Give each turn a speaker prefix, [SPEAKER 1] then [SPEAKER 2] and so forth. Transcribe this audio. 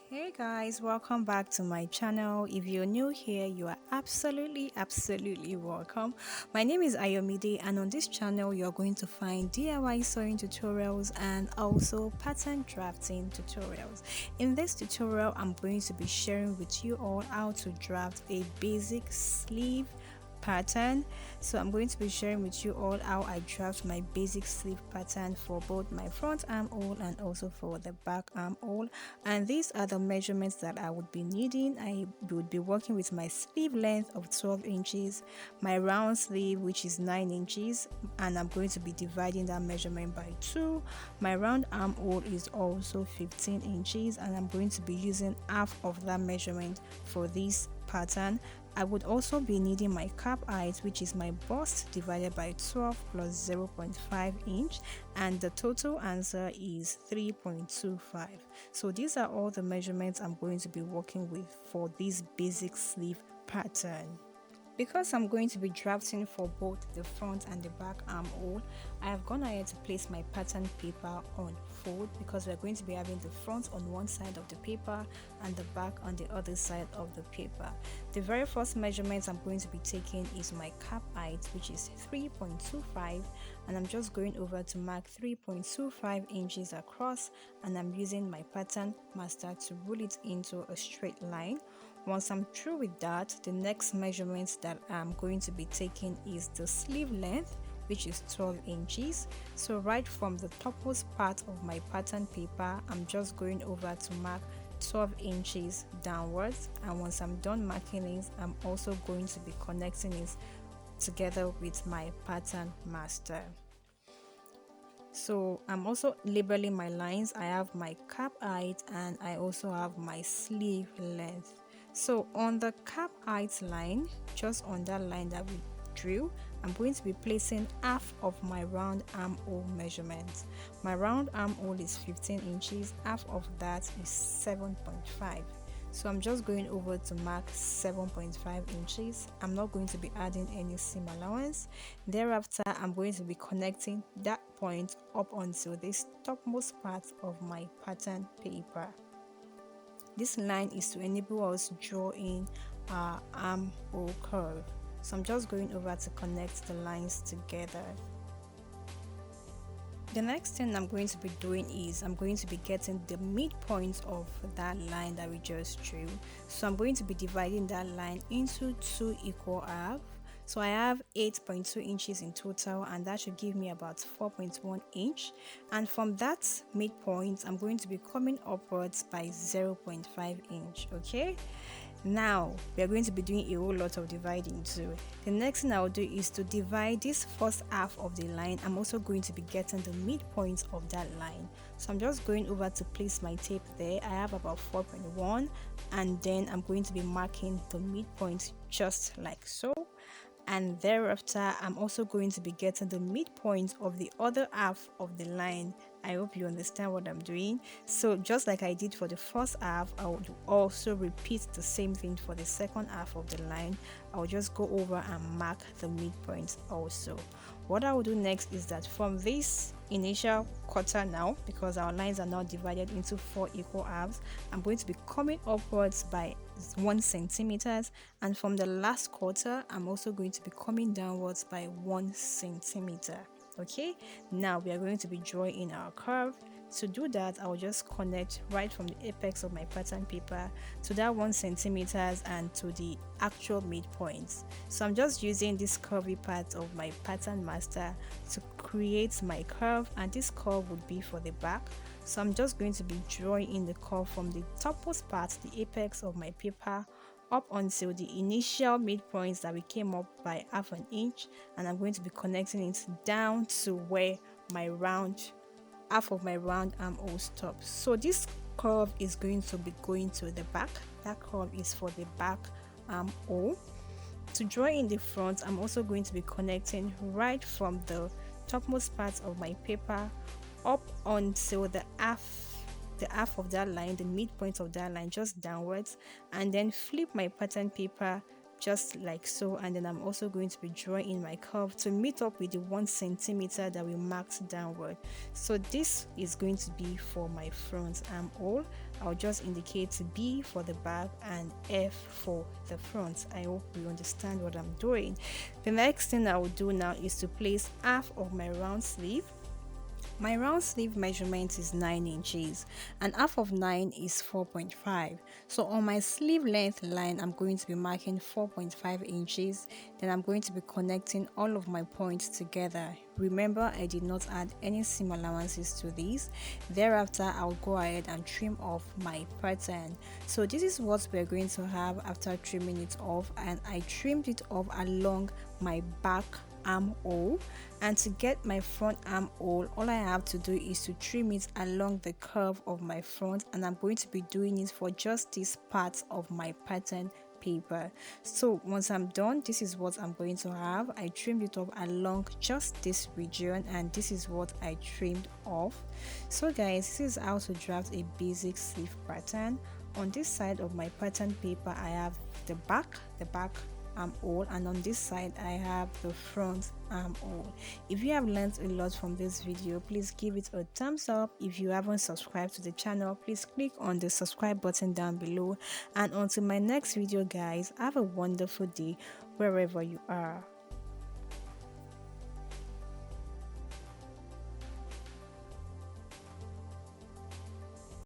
[SPEAKER 1] Hey guys, welcome back to my channel. If you're new here, you are absolutely welcome. My name is Ayomide, and on this channel you're going to find DIY sewing tutorials and also pattern drafting tutorials. In this tutorial, I'm going to be sharing with you all how to draft a basic sleeve pattern. So I'm going to be sharing with you all how I draft my basic sleeve pattern for both my front armhole and also for the back armhole. And these are the measurements that I would be needing. I would be working with my sleeve length of 12 inches, my round sleeve which is 9 inches, and I'm going to be dividing that measurement by 2. My round armhole is also 15 inches, and I'm going to be using half of that measurement for this pattern. I would also be needing my cap height, which is my bust divided by 12 plus 0.5 inch, and the total answer is 3.25. So these are all the measurements I'm going to be working with for this basic sleeve pattern. Because I'm going to be drafting for both the front and the back armhole, I have gone ahead to place my pattern paper on fold, because we're going to be having the front on one side of the paper and the back on the other side of the paper. The very first measurement I'm going to be taking is my cap height, which is 3.25, and I'm just going over to mark 3.25 inches across, and I'm using my pattern master to rule it into a straight line. Once I'm through with that, the next measurement that I'm going to be taking is the sleeve length, which is 12 inches. So right from the topmost part of my pattern paper, I'm just going over to mark 12 inches downwards, and once I'm done marking it, I'm also going to be connecting it together with my pattern master. So I'm also labeling my lines. I have my cap height and I also have my sleeve length. So on the cap height line, just on that line that we drew, I'm going to be placing half of my round armhole measurement. My round armhole is 15 inches, half of that is 7.5. So I'm just going over to mark 7.5 inches. I'm not going to be adding any seam allowance. Thereafter, I'm going to be connecting that point up until this topmost part of my pattern paper. This line is to enable us draw in our armhole curve. So I'm just going over to connect the lines together. The next thing I'm going to be doing is I'm going to be getting the midpoint of that line that we just drew. So I'm going to be dividing that line into 2 equal halves. So I have 8.2 inches in total, and that should give me about 4.1 inch. And from that midpoint, I'm going to be coming upwards by 0.5 inch. Okay. Now we are going to be doing a whole lot of dividing too. The next thing I'll do is to divide this first half of the line. I'm also going to be getting the midpoint of that line. So I'm just going over to place my tape there. I have about 4.1, and then I'm going to be marking the midpoint just like so. And thereafter, I'm also going to be getting the midpoint of the other half of the line. I hope you understand what I'm doing. So just like I did for the first half, I would also repeat the same thing for the second half of the line. I'll just go over and mark the midpoint also. What I will do next is that from this initial quarter now, because our lines are now divided into 4 equal halves, I'm going to be coming upwards by 1 centimeters, and from the last quarter I'm also going to be coming downwards by 1 centimeter. Okay, now we are going to be drawing in our curve. To do that, I'll just connect right from the apex of my pattern paper to that 1 centimeters and to the actual midpoints. So I'm just using this curvy part of my pattern master to create my curve, and this curve would be for the back. So I'm just going to be drawing in the curve from the topmost part, the apex of my paper, up until the initial midpoints that we came up by half an inch, and I'm going to be connecting it down to where my half of my round armhole stops. So this curve is going to be going to the back. That curve is for the back armhole. To draw in the front, I'm also going to be connecting right from the topmost part of my paper up until the half of that line, the midpoint of that line, just downwards, and then flip my pattern paper just like so, and then I'm also going to be drawing in my curve to meet up with the 1 centimeter that we marked downward. So this is going to be for my front armhole, I'll just indicate B for the back and F for the front. I hope you understand what I'm doing. The next thing I will do now is to place half of my round sleeve. My round sleeve measurement is 9 inches and half of 9 is 4.5. So on my sleeve length line, I'm going to be marking 4.5 inches. Then I'm going to be connecting all of my points together. Remember, I did not add any seam allowances to this. Thereafter, I'll go ahead and trim off my pattern. So this is what we're going to have after trimming it off, and I trimmed it off along my back armhole. And to get my front armhole, all I have to do is to trim it along the curve of my front, and I'm going to be doing it for just this part of my pattern paper. So once I'm done, this is what I'm going to have. I trimmed it off along just this region, and this is what I trimmed off. So guys, this is how to draft a basic sleeve pattern. On this side of my pattern paper, I have the back armhole, and on this side I have the front armhole. If you have learned a lot from this video, please give it a thumbs up. If you haven't subscribed to the channel, please click on the subscribe button down below. And until my next video guys, have a wonderful day wherever you are.